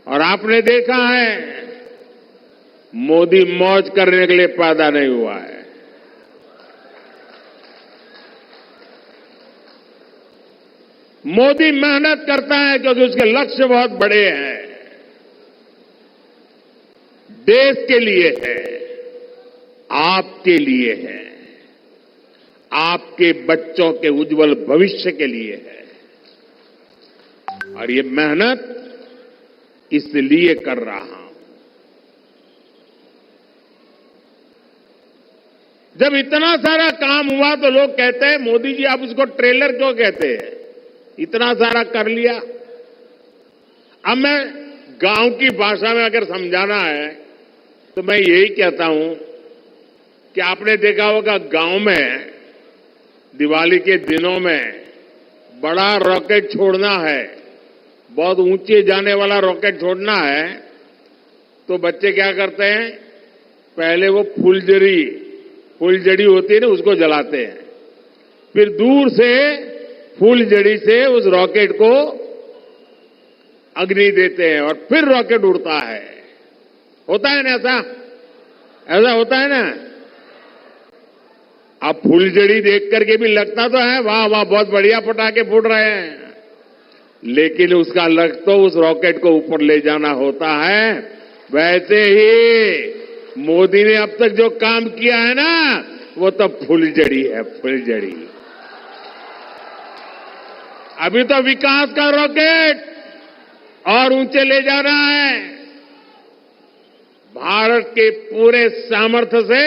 और आपने देखा है मोदी मौज करने के लिए पैदा नहीं हुआ है। मोदी मेहनत करता है क्योंकि उसके लक्ष्य बहुत बड़े हैं, देश के लिए है, आपके लिए है, आपके बच्चों के उज्जवल भविष्य के लिए है। और ये मेहनत इसलिए कर रहा हूं। जब इतना सारा काम हुआ तो लोग कहते हैं मोदी जी आप उसको ट्रेलर क्यों कहते हैं, इतना सारा कर लिया। अब मैं गांव की भाषा में अगर समझाना है तो मैं यही कहता हूं कि आपने देखा होगा गांव में दिवाली के दिनों में बड़ा रॉकेट छोड़ना है, बहुत ऊंचे जाने वाला रॉकेट छोड़ना है, तो बच्चे क्या करते हैं, पहले वो फुलझड़ी होती है ना, उसको जलाते हैं, फिर दूर से फुलझड़ी से उस रॉकेट को अग्नि देते हैं और फिर रॉकेट उड़ता है। होता है ना ऐसा होता है ना। अब फुलझड़ी देख करके भी लगता तो है वाह वाह बहुत बढ़िया पटाखे फूट रहे हैं, लेकिन उसका लक्ष्य तो उस रॉकेट को ऊपर ले जाना होता है। वैसे ही मोदी ने अब तक जो काम किया है ना, वो तो फुलझड़ी है, फुलझड़ी। अभी तो विकास का रॉकेट और ऊंचे ले जाना है। भारत के पूरे सामर्थ्य से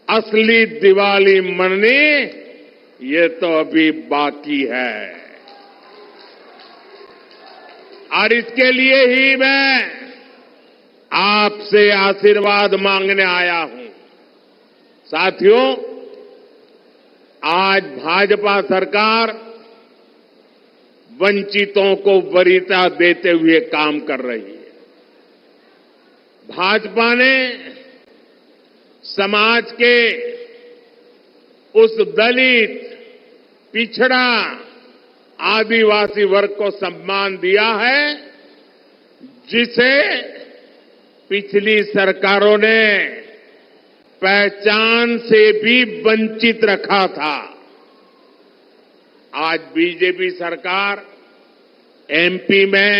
असली दिवाली मननी, ये तो अभी बाकी है। और इसके लिए ही मैं आपसे आशीर्वाद मांगने आया हूं। साथियों, आज भाजपा सरकार वंचितों को वरीयता देते हुए काम कर रही है। भाजपा ने समाज के उस दलित, पिछड़ा, आदिवासी वर्ग को सम्मान दिया है जिसे पिछली सरकारों ने पहचान से भी वंचित रखा था। आज बीजेपी सरकार एमपी में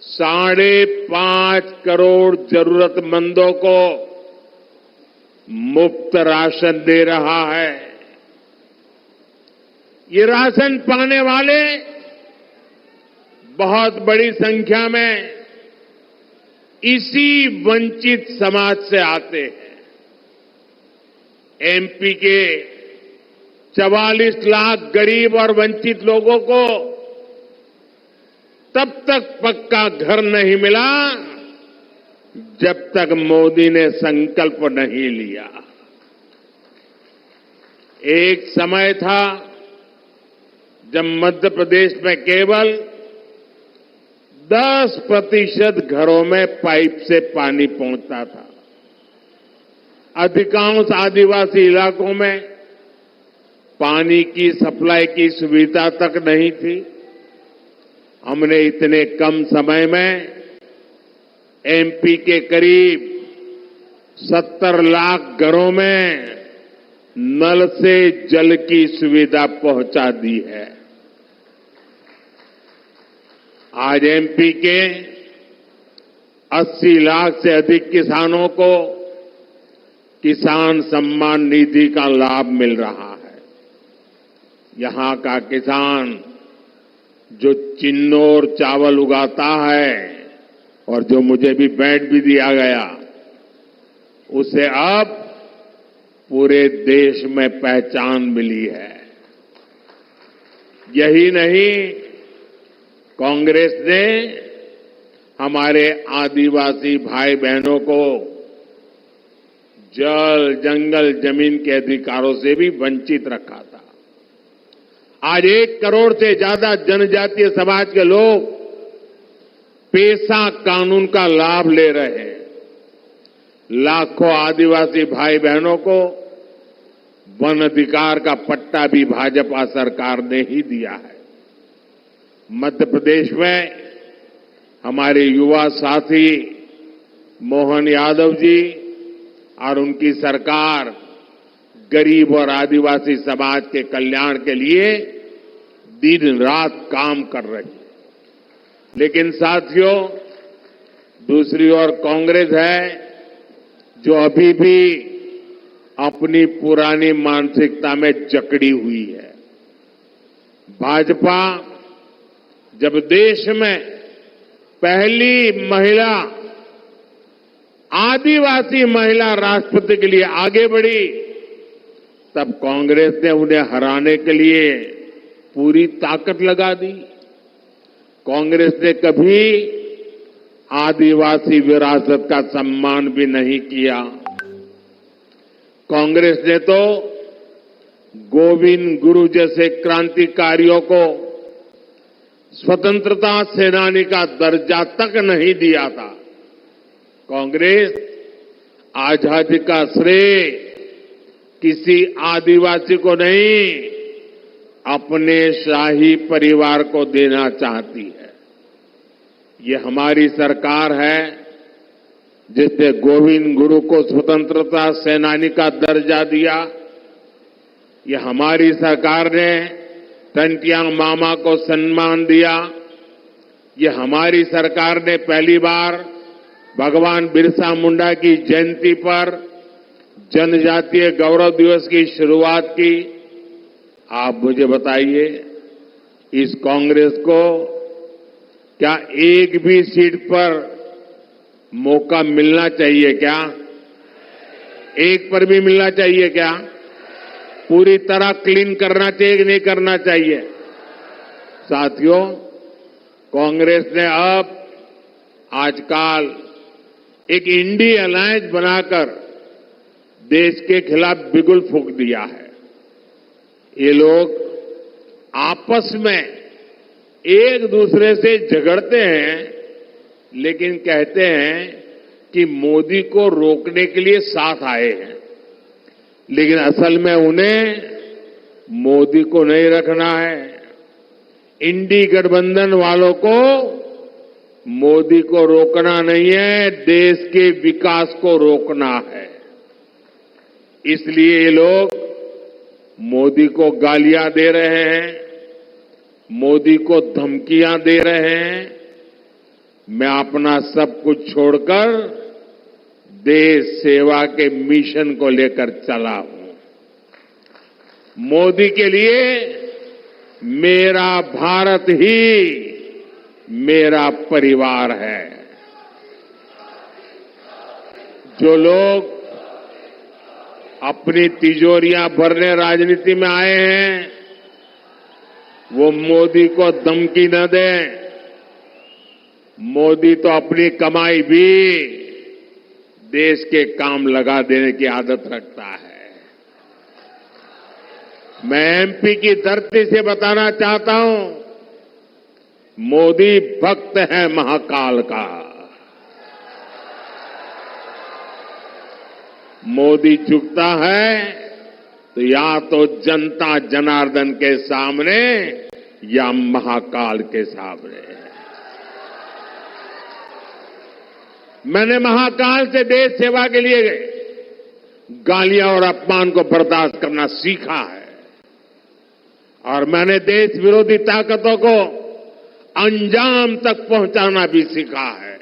5.5 करोड़ जरूरतमंदों को मुफ्त राशन दे रहा है। ये राशन पाने वाले बहुत बड़ी संख्या में इसी वंचित समाज से आते हैं। एमपी के 44 लाख गरीब और वंचित लोगों को तब तक पक्का घर नहीं मिला जब तक मोदी ने संकल्प नहीं लिया। एक समय था जब मध्य प्रदेश में केवल 10% घरों में पाइप से पानी पहुंचता था। अधिकांश आदिवासी इलाकों में पानी की सप्लाई की सुविधा तक नहीं थी। हमने इतने कम समय में एमपी के करीब 70 लाख घरों में नल से जल की सुविधा पहुंचा दी है। आज एमपी के 80 लाख से अधिक किसानों को किसान सम्मान निधि का लाभ मिल रहा है। यहां का किसान जो चिन्नौर चावल उगाता है और जो मुझे भी बैट भी दिया गया, उसे अब पूरे देश में पहचान मिली है। यही नहीं, कांग्रेस ने हमारे आदिवासी भाई बहनों को जल, जंगल, जमीन के अधिकारों से भी वंचित रखा था। आज 1 करोड़ से ज्यादा जनजातीय समाज के लोग पेशा कानून का लाभ ले रहे हैं। लाखों आदिवासी भाई बहनों को वन अधिकार का पट्टा भी भाजपा सरकार ने ही दिया है। मध्य प्रदेश में हमारे युवा साथी मोहन यादव जी और उनकी सरकार गरीब और आदिवासी समाज के कल्याण के लिए दिन रात काम कर रही है। लेकिन साथियों, दूसरी ओर कांग्रेस है जो अभी भी अपनी पुरानी मानसिकता में जकड़ी हुई है। भाजपा जब देश में पहली महिला आदिवासी महिला राष्ट्रपति के लिए आगे बढ़ी, तब कांग्रेस ने उन्हें हराने के लिए पूरी ताकत लगा दी। कांग्रेस ने कभी आदिवासी विरासत का सम्मान भी नहीं किया। कांग्रेस ने तो गोविंद गुरु जैसे क्रांतिकारियों को स्वतंत्रता सेनानी का दर्जा तक नहीं दिया था। कांग्रेस आजादी का श्रेय किसी आदिवासी को नहीं, अपने शाही परिवार को देना चाहती है। ये हमारी सरकार है जिसने गोविंद गुरु को स्वतंत्रता सेनानी का दर्जा दिया। ये हमारी सरकार ने टंटियांग मामा को सम्मान दिया। ये हमारी सरकार ने पहली बार भगवान बिरसा मुंडा की जयंती पर जनजातीय गौरव दिवस की शुरुआत की। आप मुझे बताइए, इस कांग्रेस को क्या एक भी सीट पर मौका मिलना चाहिए क्या? एक पर भी मिलना चाहिए क्या? पूरी तरह क्लीन करना चाहिए कि नहीं करना चाहिए? साथियों, कांग्रेस ने अब आजकल एक इंडी अलायंस बनाकर देश के खिलाफ बिगुल फूंक दिया है। ये लोग आपस में एक दूसरे से झगड़ते हैं, लेकिन कहते हैं कि मोदी को रोकने के लिए साथ आए हैं, लेकिन असल में उन्हें मोदी को नहीं रखना है। इंडी गठबंधन वालों को मोदी को रोकना नहीं है, देश के विकास को रोकना है। इसलिए ये लोग मोदी को गालियां दे रहे हैं, मोदी को धमकियां दे रहे हैं। मैं अपना सब कुछ छोड़कर देश सेवा के मिशन को लेकर चला हूं। मोदी के लिए मेरा भारत ही मेरा परिवार है। जो लोग अपनी तिजोरियां भरने राजनीति में आए हैं, वो मोदी को धमकी न दें। मोदी तो अपनी कमाई भी देश के काम लगा देने की आदत रखता है। मैं एमपी की धरती से बताना चाहता हूं, मोदी भक्त है महाकाल का। मोदी झुकता है तो या तो जनता जनार्दन के सामने या महाकाल के सामने। मैंने महाकाल से देश सेवा के लिए गालियां और अपमान को बर्दाश्त करना सीखा है, और मैंने देश विरोधी ताकतों को अंजाम तक पहुंचाना भी सीखा है।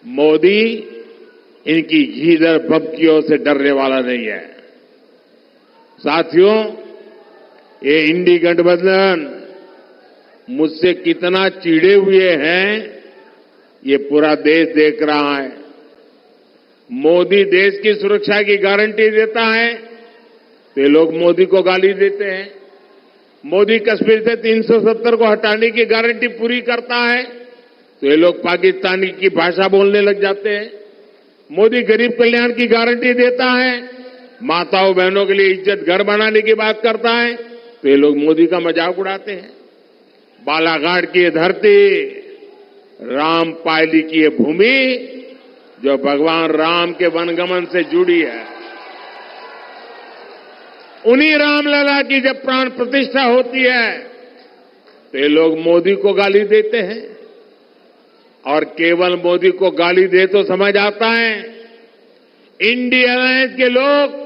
मोदी इनकी घीदर भभकियों से डरने वाला नहीं है। साथियों, ये इंडी गठबंधन मुझसे कितना चिढ़े हुए हैं, ये पूरा देश देख रहा है। मोदी देश की सुरक्षा की गारंटी देता है तो ये लोग मोदी को गाली देते हैं। मोदी कश्मीर से 370 को हटाने की गारंटी पूरी करता है तो ये लोग पाकिस्तानी की भाषा बोलने लग जाते हैं। मोदी गरीब कल्याण की गारंटी देता है, माताओं बहनों के लिए इज्जत घर बनाने की बात करता है तो ये लोग मोदी का मजाक उड़ाते हैं। बालाघाट की ये धरती, रामपायली की ये भूमि जो भगवान राम के वनगमन से जुड़ी है, उन्हीं रामलला की जब प्राण प्रतिष्ठा होती है तो ये लोग मोदी को गाली देते हैं। और केवल मोदी को गाली दे तो समझ आता है। इंडिया अलायंस के लोग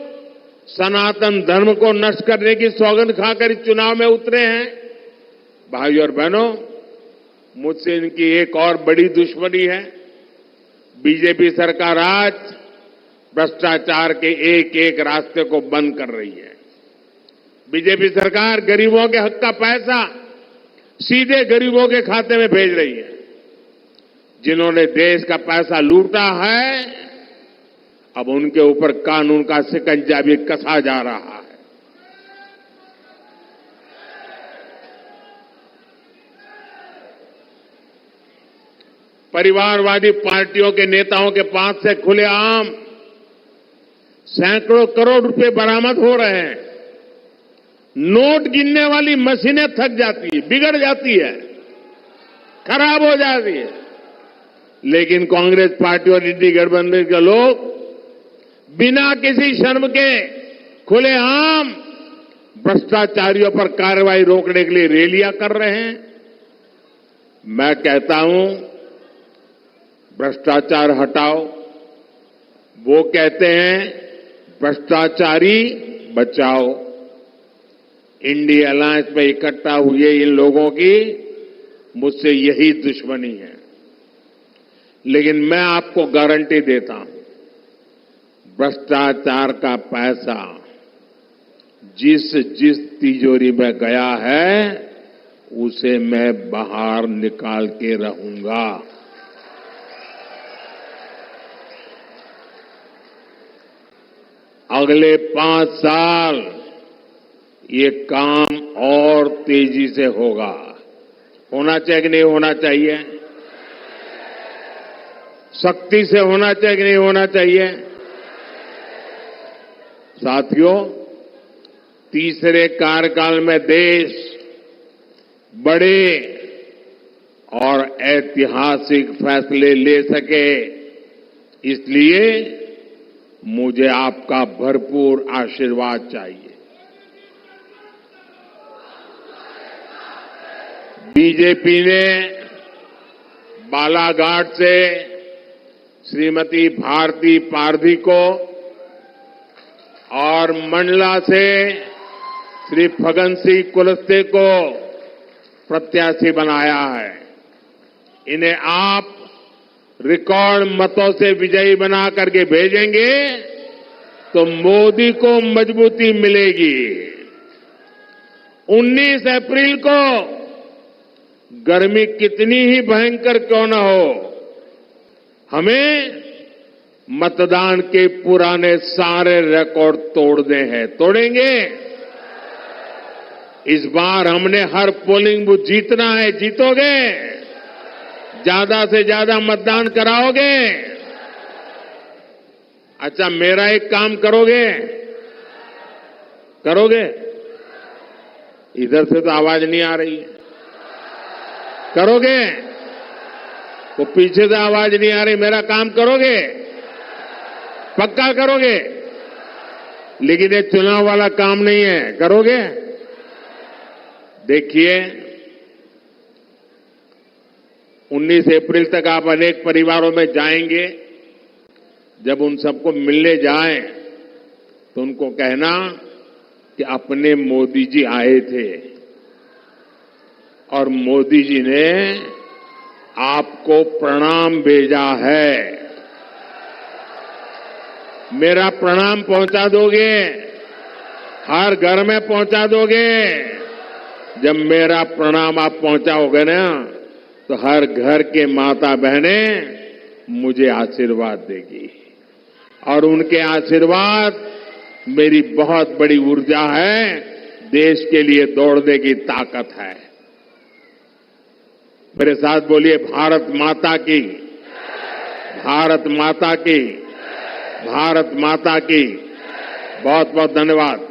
सनातन धर्म को नष्ट करने की सौगंध खाकर इस चुनाव में उतरे हैं। भाइयों और बहनों, मुझसे इनकी एक और बड़ी दुश्मनी है। बीजेपी सरकार आज भ्रष्टाचार के एक एक रास्ते को बंद कर रही है। बीजेपी सरकार गरीबों के हक का पैसा सीधे गरीबों के खाते में भेज रही है। जिन्होंने देश का पैसा लूटा है, अब उनके ऊपर कानून का शिकंजा भी कसा जा रहा है। परिवारवादी पार्टियों के नेताओं के पास से खुलेआम सैकड़ों करोड़ रुपए बरामद हो रहे हैं। नोट गिनने वाली मशीनें थक जाती है, बिगड़ जाती है, खराब हो जाती है, लेकिन कांग्रेस पार्टी और इंडी गठबंधन के लोग बिना किसी शर्म के खुलेआम भ्रष्टाचारियों पर कार्रवाई रोकने के लिए रैलियां कर रहे हैं। मैं कहता हूं, भ्रष्टाचार हटाओ। वो कहते हैं भ्रष्टाचारी बचाओ। इंडिया अलायंस में इकट्ठा हुए इन लोगों की मुझसे यही दुश्मनी है। लेकिन मैं आपको गारंटी देता हूं, भ्रष्टाचार का पैसा जिस जिस तिजोरी में गया है उसे मैं बाहर निकाल के रहूंगा। अगले 5 साल ये काम और तेजी से होगा। होना चाहिए कि नहीं होना चाहिए? सख्ती से होना चाहिए कि नहीं होना चाहिए? साथियों, तीसरे कार्यकाल में देश बड़े और ऐतिहासिक फैसले ले सके, इसलिए मुझे आपका भरपूर आशीर्वाद चाहिए। बीजेपी ने बालाघाट से श्रीमती भारती पारधी को और मंडला से श्री फगन सिंह कुलस्ते को प्रत्याशी बनाया है। इन्हें आप रिकॉर्ड मतों से विजयी बना करके भेजेंगे तो मोदी को मजबूती मिलेगी। 19 अप्रैल को गर्मी कितनी ही भयंकर क्यों न हो, हमें मतदान के पुराने सारे रिकॉर्ड तोड़ने हैं। तोड़ेंगे। इस बार हमने हर पोलिंग बूथ जीतना है। जीतोगे? ज्यादा से ज्यादा मतदान कराओगे? अच्छा, मेरा एक काम करोगे? करोगे? इधर से तो आवाज नहीं आ रही है। करोगे? वो पीछे से आवाज नहीं आ रही। मेरा काम करोगे? पक्का करोगे? लेकिन ये चुनाव वाला काम नहीं है। करोगे? देखिए, 19 अप्रैल तक आप अनेक परिवारों में जाएंगे। जब उन सबको मिलने जाएं तो उनको कहना कि अपने मोदी जी आए थे और मोदी जी ने आपको प्रणाम भेजा है। मेरा प्रणाम पहुंचा दोगे? हर घर में पहुंचा दोगे? जब मेरा प्रणाम आप पहुंचाओगे ना, तो हर घर के माता बहनें मुझे आशीर्वाद देगी और उनके आशीर्वाद मेरी बहुत बड़ी ऊर्जा है। देश के लिए दौड़ने की ताकत है। मेरे साथ बोलिए, भारत माता की, भारत माता की, भारत माता की। बहुत बहुत धन्यवाद।